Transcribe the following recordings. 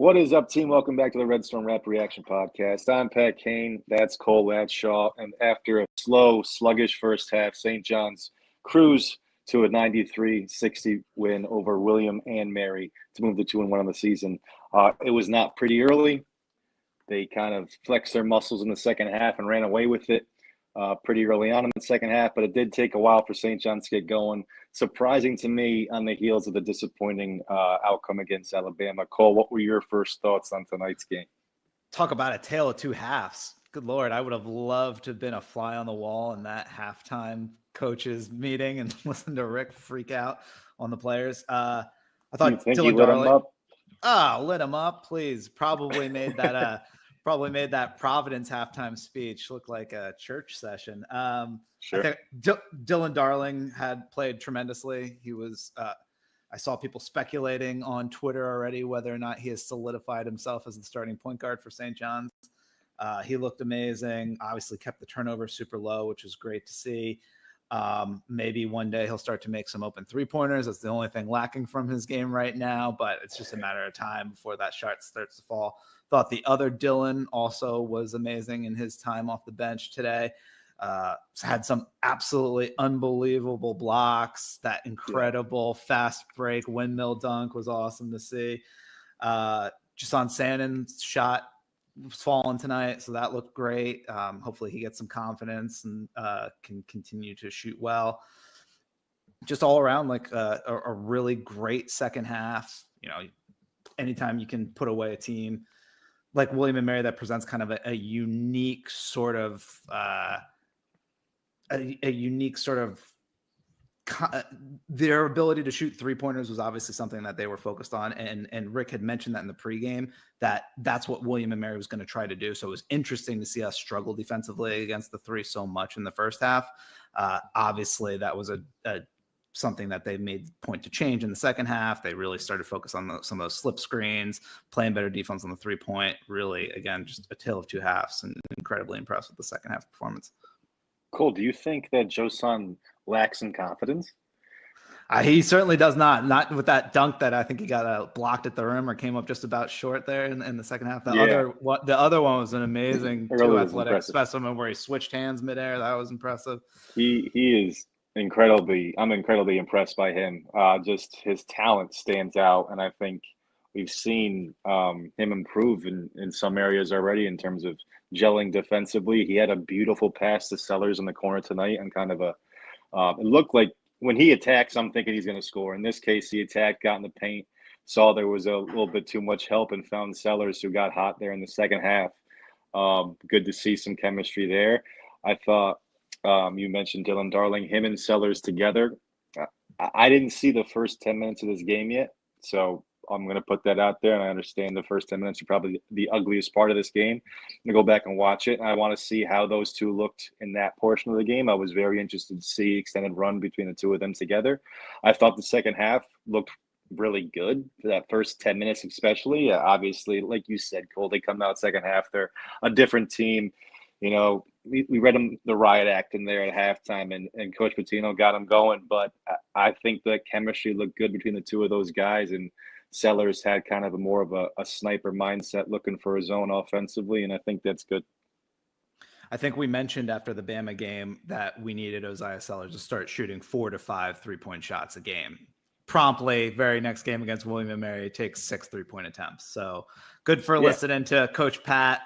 What is up, team? Welcome back to the Redstone Rap Reaction Podcast. I'm Pat Kane. That's Cole. That's Shaw. And after a slow, sluggish first half, St. John's cruise to a 93-60 win over William and Mary to move to 2-1 on the season. It was not pretty early. They kind of flexed their muscles in the second half and ran away with it pretty early on in the second half, but it did take a while for St. John's to get going. Surprising to me on the heels of the disappointing outcome against Alabama. Cole, what were your first thoughts on tonight's game? Talk about a tale of two halves. Good Lord, I would have loved to have been a fly on the wall in that halftime coaches meeting and listen to Rick freak out on the players. I thought Dylan Darling. Lit him up, please. Probably made that Providence halftime speech look like a church session. Sure. I think Dylan Darling had played tremendously. He was, I saw people speculating on Twitter already whether or not he has solidified himself as the starting point guard for St. John's. He looked amazing. Obviously kept the turnover super low, which is great to see. Maybe one day he'll start to make some open three-pointers. That's the only thing lacking from his game right now, but it's just a matter of time before that shot starts to fall. Thought the other Dylan also was amazing in his time off the bench today. Had some absolutely unbelievable blocks. That incredible fast break windmill dunk was awesome to see. Jason Sannon's shot was falling tonight, so that looked great. Hopefully he gets some confidence and can continue to shoot well. Just all around, like a really great second half. You know, anytime you can put away a team like William and Mary that presents kind of a unique sort of their ability to shoot three-pointers was obviously something that they were focused on. And Rick had mentioned that in the pregame, that's what William and Mary was going to try to do. So it was interesting to see us struggle defensively against the three so much in the first half. Obviously that was something that they made point to change in the second half. They really started to focus on some of those slip screens, playing better defense on the 3-point. Really, again, just a tale of two halves, and incredibly impressed with the second half performance. Cole, do you think that Josan lacks in confidence? He certainly does not with that dunk that I think he got blocked at the rim or came up just about short there in the second half. The other one was an amazing athletic specimen where he switched hands midair. That was impressive. He is I'm incredibly impressed by him. Just his talent stands out, and I think we've seen him improve in some areas already in terms of gelling defensively. He had a beautiful pass to Sellers in the corner tonight, and kind of it looked like when he attacks, I'm thinking he's going to score. In this case, he attacked, got in the paint, saw there was a little bit too much help, and found Sellers, who got hot there in the second half. Good to see some chemistry there. I thought you mentioned Dylan Darling, him and Sellers together. I didn't see the first 10 minutes of this game yet, so I'm going to put that out there, and I understand the first 10 minutes are probably the ugliest part of this game. I'm going to go back and watch it, and I want to see how those two looked in that portion of the game. I was very interested to see extended run between the two of them together. I thought the second half looked really good for that first 10 minutes especially. Obviously, like you said, Cole, they come out second half. They're a different team. You know, we read them the riot act in there at halftime, and Coach Pitino got them going. But I think the chemistry looked good between the two of those guys, and Sellers had kind of more of a sniper mindset looking for his own offensively, and I think that's good. I think we mentioned after the Bama game that we needed Isaiah Sellers to start shooting 4 to 5 3-point shots a game. Promptly, very next game against William and Mary, takes 6 3-point attempts. So good for listening to Coach Pat.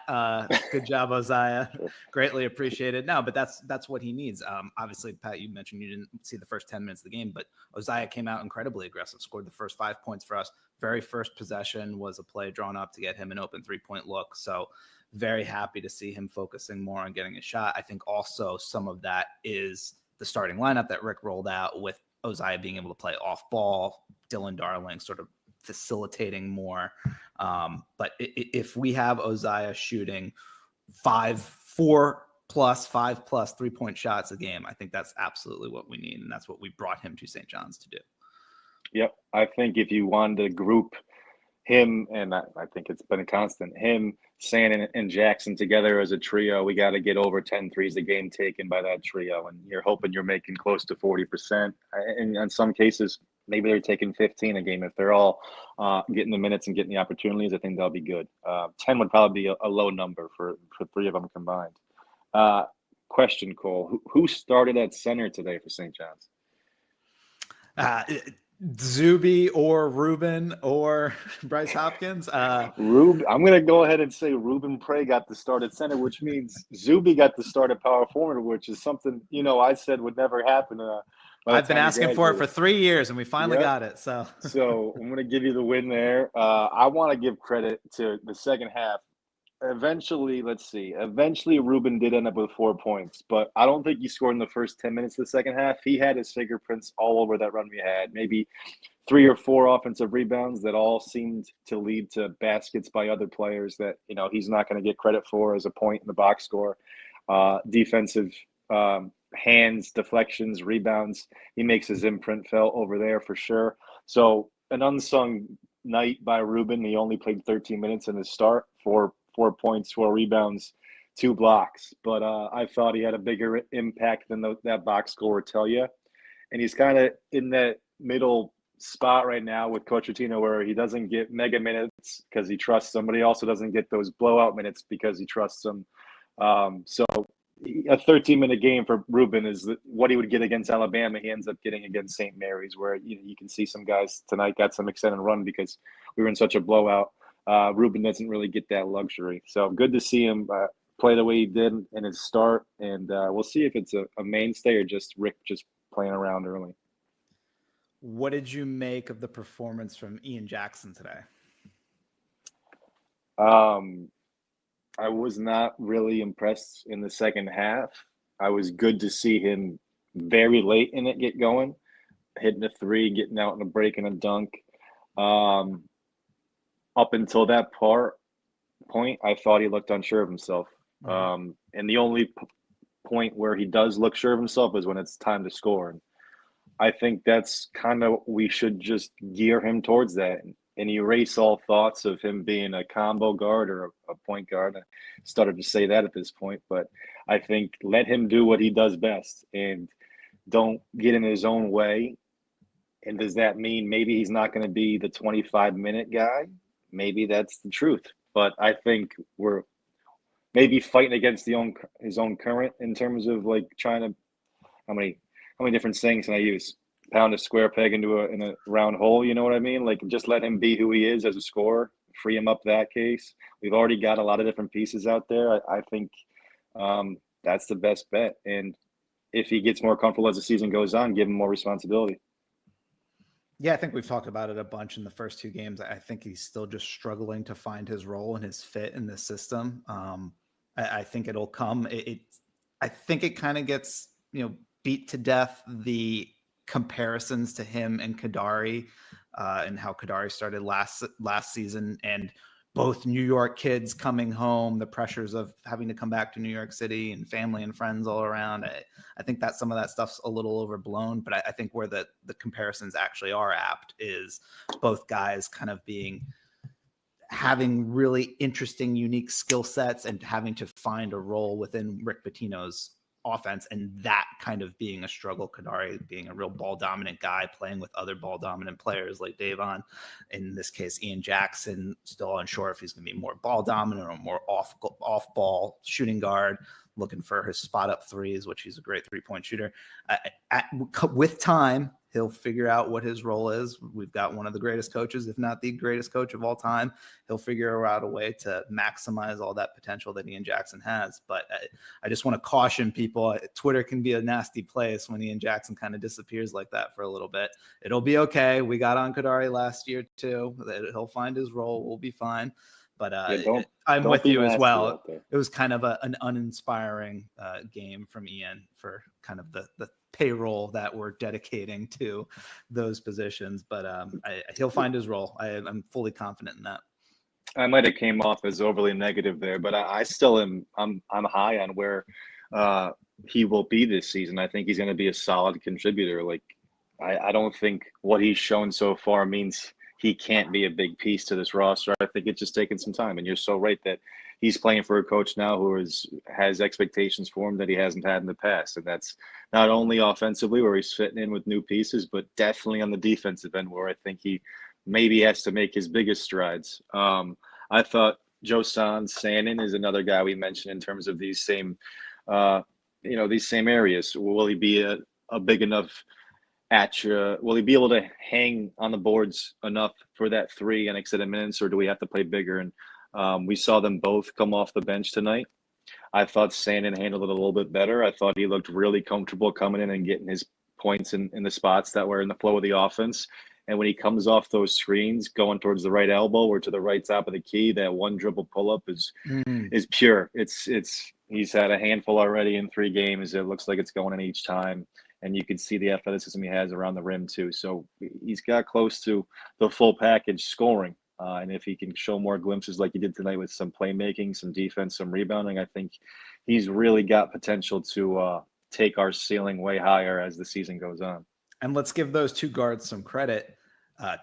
Good job, Isaiah. Greatly appreciated. No, but that's what he needs. Obviously, Pat, you mentioned you didn't see the first 10 minutes of the game, but Isaiah came out incredibly aggressive, scored the first 5 points for us. Very first possession was a play drawn up to get him an open 3-point look. So very happy to see him focusing more on getting a shot. I think also some of that is the starting lineup that Rick rolled out, with Ozziah being able to play off ball, Dylan Darling sort of facilitating more. But if we have Ozziah shooting 4+ 5+ 3-point shots a game, I think that's absolutely what we need. And that's what we brought him to St. John's to do. Yep. I think if you wanted to group him, and I think it's been a constant, him, Shannon, and Jackson together as a trio, we got to get over 10 threes a game taken by that trio. And you're hoping you're making close to 40%. And in some cases, maybe they're taking 15 a game. If they're all getting the minutes and getting the opportunities, I think they'll be good. 10 would probably be a low number for three of them combined. Question, Cole. Who started at center today for St. John's? Zuby or Ruben or Bryce Hopkins. I'm going to go ahead and say Ruben Prey got the start at center, which means Zuby got the start at power forward, which is something, I said would never happen. I've been asking for it for 3 years, and we finally got it. So I'm going to give you the win there. I want to give credit to the second half. Eventually, Ruben did end up with 4 points, but I don't think he scored in the first 10 minutes of the second half. He had his fingerprints all over that run we had, maybe 3 or 4 offensive rebounds that all seemed to lead to baskets by other players that, he's not going to get credit for as a point in the box score. Defensive hands, deflections, rebounds. He makes his imprint felt over there for sure. So an unsung night by Ruben. He only played 13 minutes in his start, 4 points, 4 rebounds, 2 blocks. But I thought he had a bigger impact than that box score would tell you. And he's kind of in that middle spot right now with Coach Rotino where he doesn't get mega minutes because he trusts them, but he also doesn't get those blowout minutes because he trusts them. So a 13-minute game for Ruben is what he would get against Alabama. He ends up getting against St. Mary's, where you can see some guys tonight got some extended run because we were in such a blowout. Ruben doesn't really get that luxury. So good to see him play the way he did in his start, and we'll see if it's a mainstay or just Rick just playing around early. What did you make of the performance from Ian Jackson today? I was not really impressed in the second half. I was good to see him very late in it get going, hitting a 3, getting out in a break and a dunk. Up until that point, I thought he looked unsure of himself. And the only point where he does look sure of himself is when it's time to score. And I think that's kind of, we should just gear him towards that and erase all thoughts of him being a combo guard or a point guard. I started to say that at this point, but I think let him do what he does best and don't get in his own way. And does that mean maybe he's not going to be the 25-minute guy? Maybe that's the truth. But I think we're maybe fighting against his own current in terms of like trying to, how many different sayings can I use? Pound a square peg into a round hole, you know what I mean? Like, just let him be who he is as a scorer, free him up that case. We've already got a lot of different pieces out there. I think that's the best bet. And if he gets more comfortable as the season goes on, give him more responsibility. Yeah, I think we've talked about it a bunch in the first 2 games. I think he's still just struggling to find his role and his fit in the system. I think it'll come. I think it kind of gets, beat to death, the comparisons to him and Kadari and how Kadari started last season, and both New York kids coming home, the pressures of having to come back to New York City and family and friends all around. I think that some of that stuff's a little overblown, but I think where the comparisons actually are apt is both guys kind of having really interesting, unique skill sets and having to find a role within Rick Pitino's offense, and that kind of being a struggle. Kadari being a real ball dominant guy, playing with other ball dominant players like Davon. In this case, Ian Jackson, still unsure if he's going to be more ball dominant or more off ball shooting guard, looking for his spot up threes, which he's a great 3-point shooter. With time, he'll figure out what his role is. We've got one of the greatest coaches, if not the greatest coach of all time. He'll figure out a way to maximize all that potential that Ian Jackson has. But I just want to caution people. Twitter can be a nasty place when Ian Jackson kind of disappears like that for a little bit. It'll be okay. We got on Kadari last year too. He'll find his role. We'll be fine. But I'm with you as well. It was kind of an uninspiring game from Ian for kind of the payroll that we're dedicating to those positions. But he'll find his role. I'm fully confident in that. I might have came off as overly negative there, but I still am. I'm high on where he will be this season. I think he's going to be a solid contributor. Like I don't think what he's shown so far means he can't be a big piece to this roster. I think it's just taking some time. And you're so right that he's playing for a coach now who has expectations for him that he hasn't had in the past. And that's not only offensively where he's fitting in with new pieces, but definitely on the defensive end where I think he maybe has to make his biggest strides. I thought Josan Sannon is another guy we mentioned in terms of these same, these same areas. Will he be a big enough will he be able to hang on the boards enough for that 3 and extended minutes, or do we have to play bigger? And we saw them both come off the bench tonight. I thought Sandin handled it a little bit better. I thought he looked really comfortable coming in and getting his points in the spots that were in the flow of the offense. And when he comes off those screens, going towards the right elbow or to the right top of the key, that one dribble pull up is pure. He's had a handful already in 3 games. It looks like it's going in each time. And you can see the athleticism he has around the rim too. So he's got close to the full package scoring. And if he can show more glimpses like he did tonight with some playmaking, some defense, some rebounding, I think he's really got potential to take our ceiling way higher as the season goes on. And let's give those 2 guards some credit.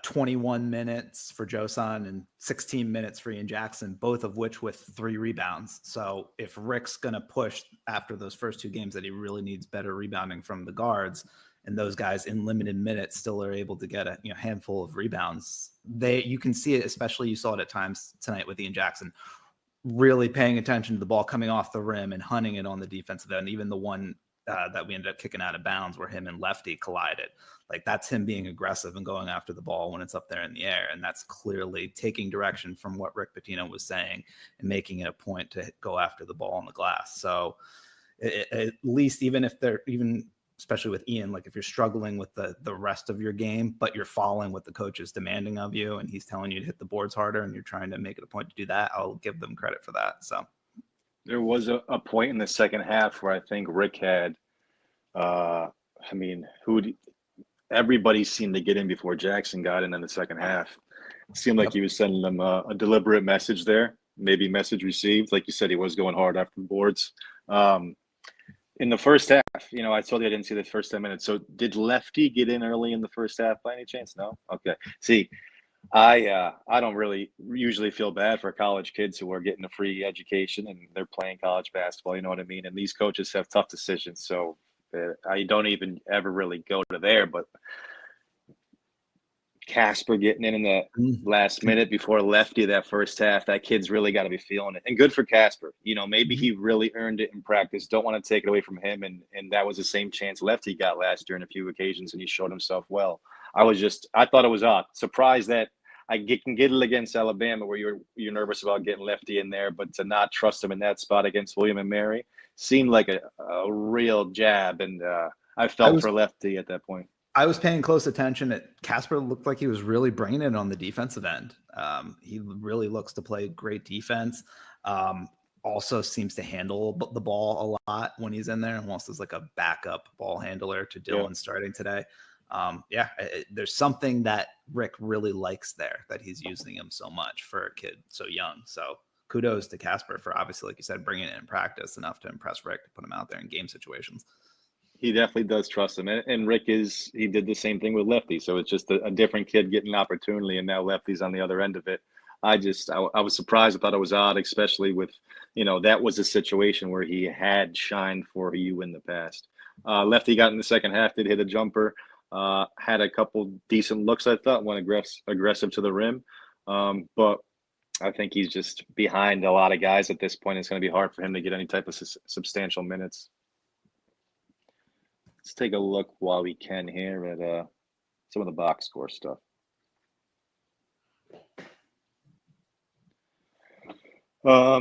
21 minutes for Josan and 16 minutes for Ian Jackson, both of which with 3 rebounds. So if Rick's going to push after those first 2 games that he really needs better rebounding from the guards, and those guys in limited minutes still are able to get a handful of rebounds, you can see it, especially you saw it at times tonight with Ian Jackson, really paying attention to the ball coming off the rim and hunting it on the defensive end. Even the one that we ended up kicking out of bounds where him and Lefty collided. Like, that's him being aggressive and going after the ball when it's up there in the air. And that's clearly taking direction from what Rick Pitino was saying and making it a point to go after the ball on the glass. So at least especially with Ian, like if you're struggling with the rest of your game, but you're following what the coach is demanding of you and he's telling you to hit the boards harder and you're trying to make it a point to do that, I'll give them credit for that. So there was a point in the second half where I think Rick had, everybody seemed to get in before Jackson got in the second half. It seemed like he was sending them a deliberate message there, maybe message received. Like you said, he was going hard after the boards. In the first half, I told you I didn't see the first 10 minutes. So did Lefty get in early in the first half by any chance? No? Okay. See, I don't really usually feel bad for college kids who are getting a free education and they're playing college basketball, you know what I mean? And these coaches have tough decisions, so I don't even ever really go to there. But Casper getting in the last minute before Lefty that first half, that kid's really got to be feeling it. And good for Casper. Maybe he really earned it in practice. Don't want to take it away from him. And that was the same chance Lefty got last year in a few occasions, and he showed himself well. I thought it was odd. Surprised that I can get it against Alabama where you're nervous about getting Lefty in there, but to not trust him in that spot against William and Mary seemed like a real jab. And I felt for Lefty at that point. I was paying close attention. Casper looked like he was really bringing it on the defensive end. He really looks to play great defense. Also seems to handle the ball a lot when he's in there, almost as like a backup ball handler to Dylan starting today. There's something that Rick really likes there, that he's using him so much for a kid so young. So kudos to Casper for, obviously, like you said, bringing it in practice enough to impress Rick to put him out there in game situations. He definitely does trust him. And Rick he did the same thing with Lefty. So it's just a different kid getting an opportunity, and now Lefty's on the other end of it. I was surprised. I thought it was odd, especially with, that was a situation where he had shined for you in the past. Lefty got in the second half, did hit a jumper, had a couple decent looks, I thought, went aggressive to the rim. But I think he's just behind a lot of guys at this point. It's going to be hard for him to get any type of substantial minutes. Let's take a look while we can here at some of the box score stuff.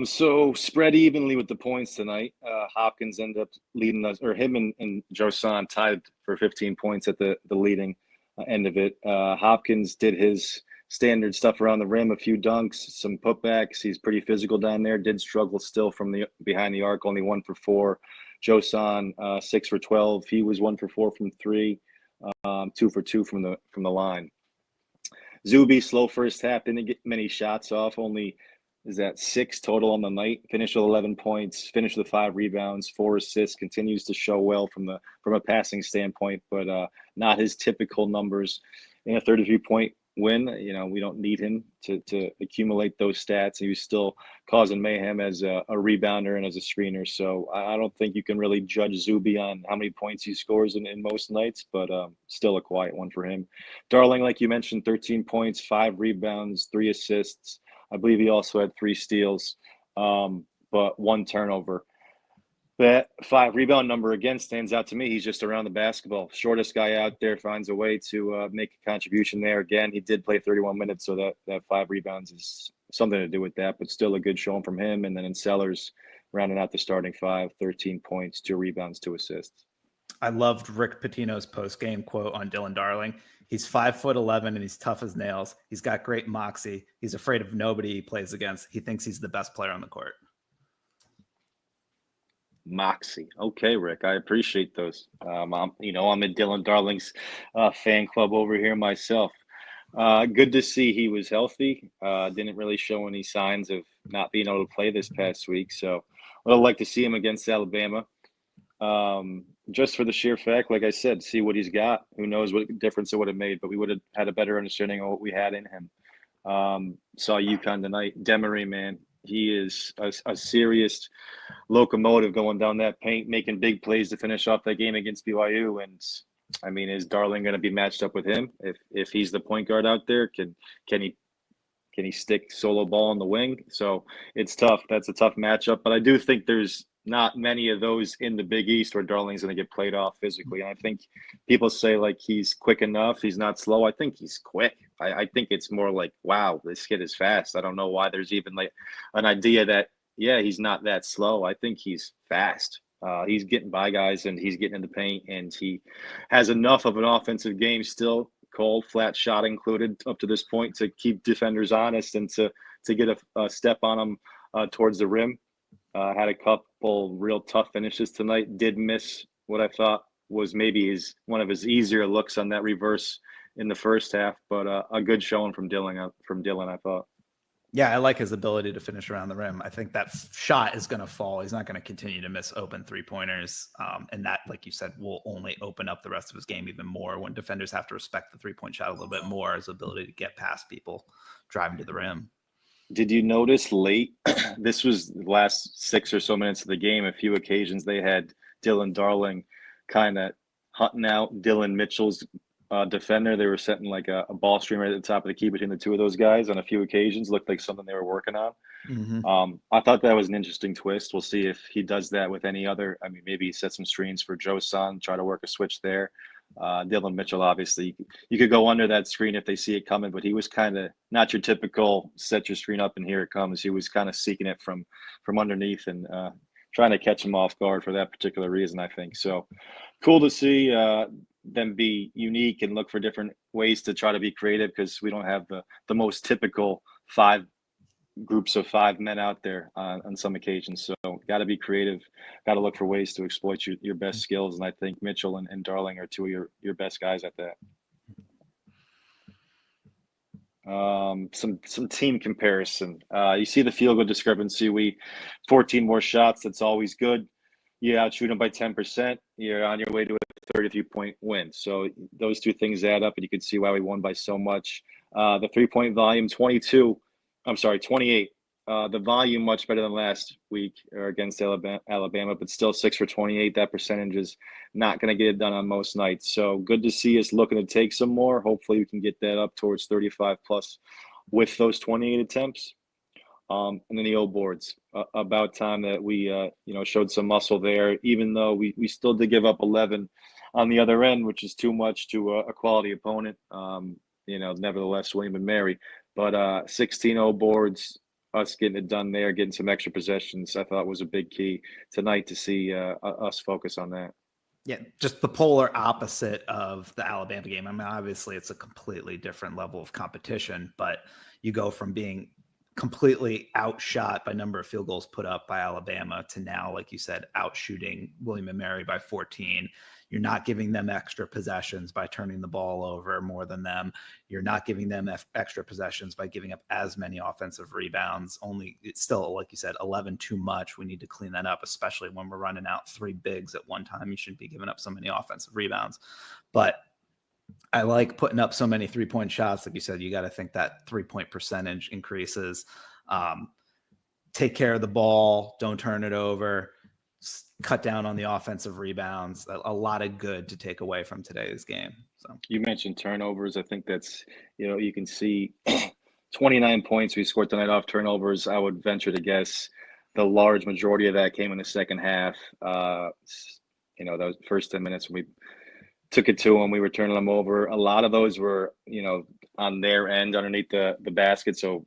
So spread evenly with the points tonight. Hopkins ended up leading us, or him and Josan tied for 15 points at the leading end of it. Hopkins did his standard stuff around the rim, a few dunks, some putbacks. He's pretty physical down there. Did struggle still from behind the arc, only 1 for 4. Josan 6 for 12. He was 1 for 4 from 3, 2 for 2 from the line. Zuby, slow first half, didn't get many shots off. Only 6 total on the night. Finished with 11 points. Finished with 5 rebounds, 4 assists. Continues to show well from a passing standpoint, but not his typical numbers. In a 33-point win. We don't need him to accumulate those stats. He was still causing mayhem as a rebounder and as a screener. So I don't think you can really judge Zuby on how many points he scores in most nights, but still a quiet one for him. Darling, like you mentioned, 13 points, 5 rebounds, 3 assists. I believe he also had 3 steals, but 1 turnover. That 5 rebound number again stands out to me. He's just around the basketball. Shortest guy out there finds a way to make a contribution there. Again, he did play 31 minutes, so that 5 rebounds is something to do with that, but still a good showing from him. And then in Sellers, rounding out the starting 5, 13 points, 2 rebounds, 2 assists. I loved Rick Pitino's post-game quote on Dylan Darling. He's 5'11" and he's tough as nails. He's got great moxie. He's afraid of nobody he plays against. He thinks he's the best player on the court. Moxie. Okay, Rick, I appreciate those. I'm in Dylan Darling's fan club over here myself. Good to see he was healthy. Didn't really show any signs of not being able to play this past week. So would have liked to see him against Alabama. Just for the sheer fact, like I said, see what he's got. Who knows what difference it would have made, but we would have had a better understanding of what we had in him. Saw UConn tonight. Demery, man, he is a serious locomotive going down that paint, making big plays to finish off that game against BYU. And I mean, is Darling going to be matched up with him if he's the point guard out there? Can he stick solo ball on the wing? So it's tough. That's a tough matchup. But I do think there's not many of those in the Big East where Darling's going to get played off physically. And I think people say like he's quick enough, he's not slow. I think he's quick. I think it's more like, wow, this kid is fast. I don't know why there's even like an idea that, yeah, he's not that slow. I think he's fast. He's getting by guys and he's getting in the paint, and he has enough of an offensive game still, cold, flat shot included up to this point, to keep defenders honest and to get a step on them towards the rim. Had a couple real tough finishes tonight. Did miss what I thought was maybe one of his easier looks on that reverse in the first half, but a good showing from Dylan, I thought. Yeah, I like his ability to finish around the rim. I think that shot is going to fall. He's not going to continue to miss open 3-pointers. And that, like you said, will only open up the rest of his game even more when defenders have to respect the 3-point shot a little bit more, his ability to get past people, driving to the rim. Did you notice late, this was the last 6 or so minutes of the game, a few occasions they had Dylan Darling kind of hunting out Dylan Mitchell's defender. They were setting like a ball stream right at the top of the key between the two of those guys on a few occasions. Looked like something they were working on. Mm-hmm. I thought that was an interesting twist. We'll see if he does that with any other. I mean, maybe he set some screens for Joe Son, try to work a switch there. Dylan Mitchell, obviously, you could go under that screen if they see it coming, but he was kind of not your typical set your screen up and here it comes. He was kind of seeking it from underneath and trying to catch him off guard for that particular reason, I think. So cool to see them be unique and look for different ways to try to be creative, because we don't have the most typical 5 groups of 5 men out there on some occasions. So got to be creative, got to look for ways to exploit your best skills. And I think Mitchell and Darling are 2 of your best guys at that. Some team comparison. You see the field goal discrepancy. 14 more shots. That's always good. You outshoot them by 10%. You're on your way to a 33-point win. So those 2 things add up, and you can see why we won by so much. The 3-point volume, 28. The volume much better than last week or against Alabama, but still 6 for 28. That percentage is not going to get it done on most nights. So good to see us looking to take some more. Hopefully we can get that up towards 35 plus with those 28 attempts. And then the O boards, about time that we showed some muscle there, even though we still did give up 11 on the other end, which is too much to a quality opponent. Nevertheless, William and Mary, but 16 O boards, us getting it done there, getting some extra possessions, I thought was a big key tonight to see us focus on that. Yeah, just the polar opposite of the Alabama game. I mean, obviously it's a completely different level of competition, but you go from being completely outshot by number of field goals put up by Alabama to now, like you said, outshooting William and Mary by 14. You're not giving them extra possessions by turning the ball over more than them. You're not giving them extra possessions by giving up as many offensive rebounds. It's still, like you said, 11 too much. We need to clean that up, especially when we're running out 3 bigs at one time. You shouldn't be giving up so many offensive rebounds. But I like putting up so many 3-point shots. Like you said, you got to think that 3-point percentage increases. Take care of the ball. Don't turn it over. Cut down on the offensive rebounds. A lot of good to take away from today's game. So You mentioned turnovers. I think that's, you can see 29 points we scored tonight off turnovers. I would venture to guess the large majority of that came in the second half. That was the first 10 minutes when we took it to them. We were turning them over. A lot of those were, on their end underneath the basket. So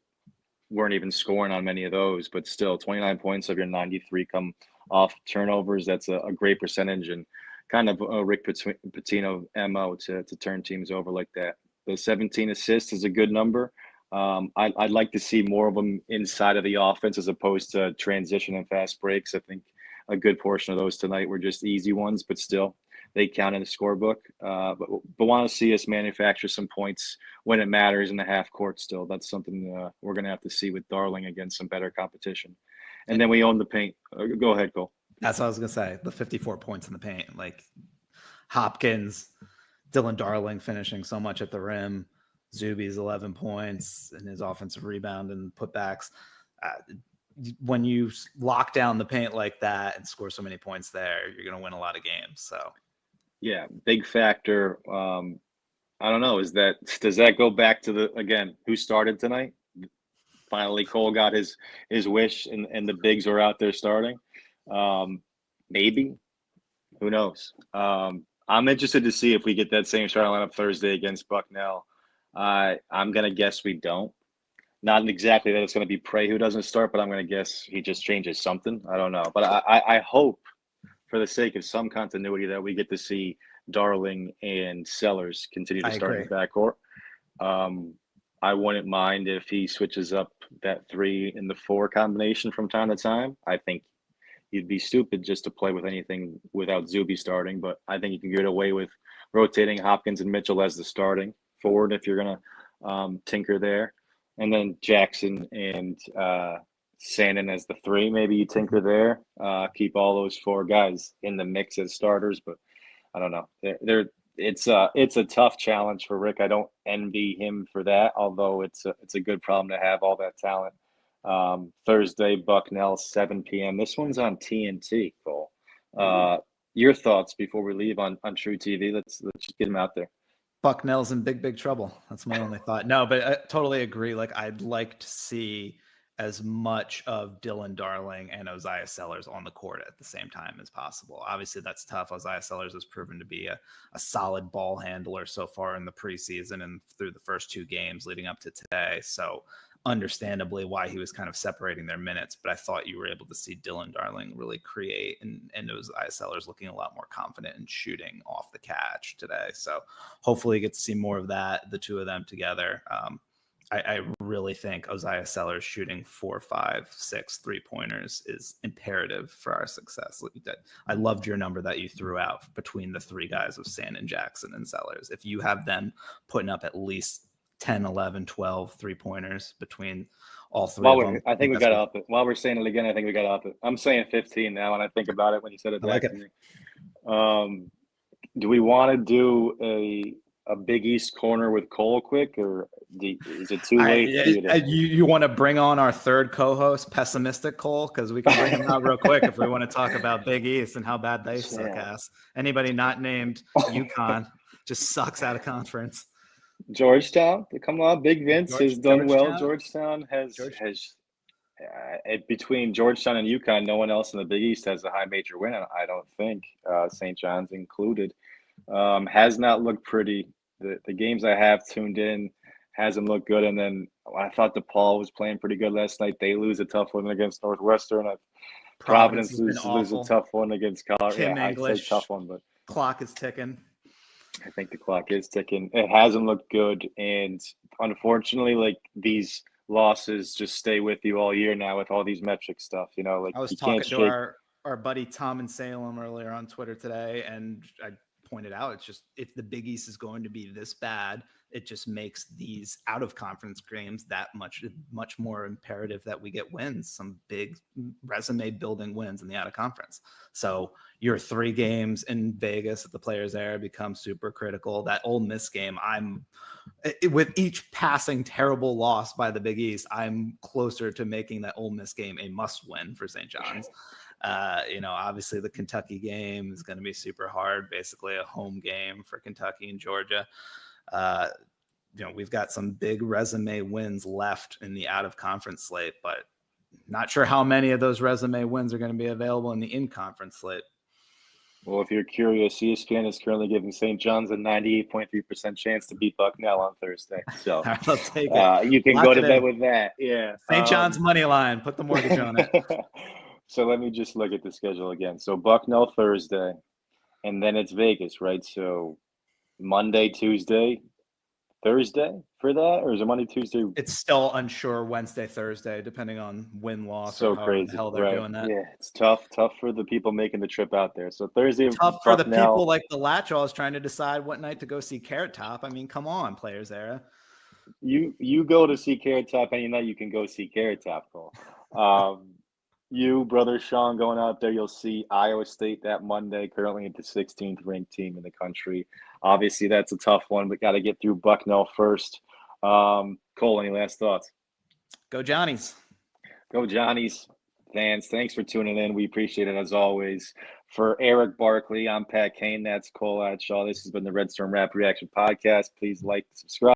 weren't even scoring on many of those, but still 29 points of your 93 come off turnovers. That's a great percentage and kind of a Rick Pitino MO to turn teams over like that. The 17 assists is a good number. I'd like to see more of them inside of the offense as opposed to transition and fast breaks. I think a good portion of those tonight were just easy ones, but still they count in the scorebook. But want to see us manufacture some points when it matters in the half court still. That's something we're going to have to see with Darling against some better competition. And then we own the paint. Go ahead, Cole. That's what I was going to say. The 54 points in the paint. Like Hopkins, Dylan Darling finishing so much at the rim. Zuby's 11 points and his offensive rebound and putbacks. When you lock down the paint like that and score so many points there, you're going to win a lot of games. So, yeah, big factor. I don't know. Does that go back to who started tonight? Finally, Cole got his wish, and the bigs are out there starting. Maybe, who knows? I'm interested to see if we get that same starting lineup Thursday against Bucknell. I'm gonna guess we don't. Not exactly that it's gonna be Prey who doesn't start, but I'm gonna guess he just changes something. I don't know, but I hope, for the sake of some continuity, that we get to see Darling and Sellers continue to start in the backcourt. I wouldn't mind if he switches up that 3 and the 4 combination from time to time. I think you'd be stupid just to play with anything without Zuby starting, but I think you can get away with rotating Hopkins and Mitchell as the starting forward if you're going to tinker there. And then Jackson and Sandin as the 3, maybe you tinker there. Keep all those 4 guys in the mix as starters, but I don't know. It's a tough challenge for Rick. I don't envy him for that, although it's a good problem to have all that talent. Thursday, Bucknell, 7 p.m. This one's on TNT, Cole. Your thoughts before we leave on True TV? Let's just get them out there. Bucknell's in big trouble. That's my only thought. No, but I totally agree. Like, I'd like to see as much of Dylan Darling and Isaiah Sellers on the court at the same time as possible. Obviously, that's tough. Isaiah Sellers has proven to be a solid ball handler so far in the preseason and through the first 2 games leading up to today. So understandably why he was kind of separating their minutes, but I thought you were able to see Dylan Darling really create, and it was Isaiah Sellers looking a lot more confident in shooting off the catch today. So hopefully you get to see more of that, the 2 of them together. I really think Isaiah Sellers shooting 4, 5, 6 3-pointers is imperative for our success. I loved your number that you threw out between the 3 guys of Sandin, Jackson, and Sellers. If you have them putting up at least 10, 11, 12 3-pointers between all 3 of them. I think we got to up it. While we're saying it again, I think we got to up it. I'm saying 15 now when I think about it when you said it back to me. Do we want to do a Big East corner with Cole quick, or is it too late? You want to bring on our 3rd co-host, Pessimistic Cole, because we can bring him out real quick if we want to talk about Big East and how bad they suck ass. Anybody not named UConn just sucks out of conference. Georgetown, come on, Big Vince has done well. Georgetown has between Georgetown and UConn, no one else in the Big East has a high major win. I don't think, St. John's included. Has not looked pretty. The games I have tuned in hasn't looked good. And then I thought DePaul was playing pretty good last night. They lose a tough one against Northwestern. Providence lose a tough one against Colorado. Kim English, I'd say tough one, but clock is ticking. I think the clock is ticking. It hasn't looked good, and unfortunately, like, these losses just stay with you all year now with all these metric stuff. Like, I was talking to our buddy Tom in Salem earlier on Twitter today, and I pointed out it's just, if the Big East is going to be this bad, it just makes these out of conference games that much more imperative that we get wins, some big resume building wins in the out of conference. So your 3 games in Vegas at the Players Era become super critical. That Ole Miss game, with each passing terrible loss by the Big East, I'm closer to making that Ole Miss game a must win for St. John's. Obviously the Kentucky game is going to be super hard, basically a home game for Kentucky and Georgia. We've got some big resume wins left in the out of conference slate, but not sure how many of those resume wins are going to be available in the in-conference slate. Well, if you're curious, ESPN is currently giving St. John's a 98.3% chance to beat Bucknell on Thursday. So I'll take it. You can go to bed with that. Yeah. St. John's money line. Put the mortgage on it. So let me just look at the schedule again. So Bucknell Thursday, and then it's Vegas, right? So Monday, Tuesday, Thursday for that, or is it Monday, Tuesday? It's still unsure Wednesday, Thursday, depending on win-loss. So or crazy, the hell they're right? doing that. Yeah, it's tough for the people making the trip out there. So Thursday, tough for the people like the Latchaws trying to decide what night to go see Carrot Top. I mean, come on, Players Era. You go to see Carrot Top any night you can go see Carrot Top, Cole. You, brother Sean, going out there, you'll see Iowa State that Monday, currently the 16th ranked team in the country. Obviously, that's a tough one, but got to get through Bucknell first. Cole, any last thoughts? Go Johnnies. Go Johnnies. Fans, thanks for tuning in. We appreciate it as always. For Eric Barkley, I'm Pat Kane. That's Cole Adshaw. This has been the Red Storm Rap Reaction Podcast. Please like, subscribe.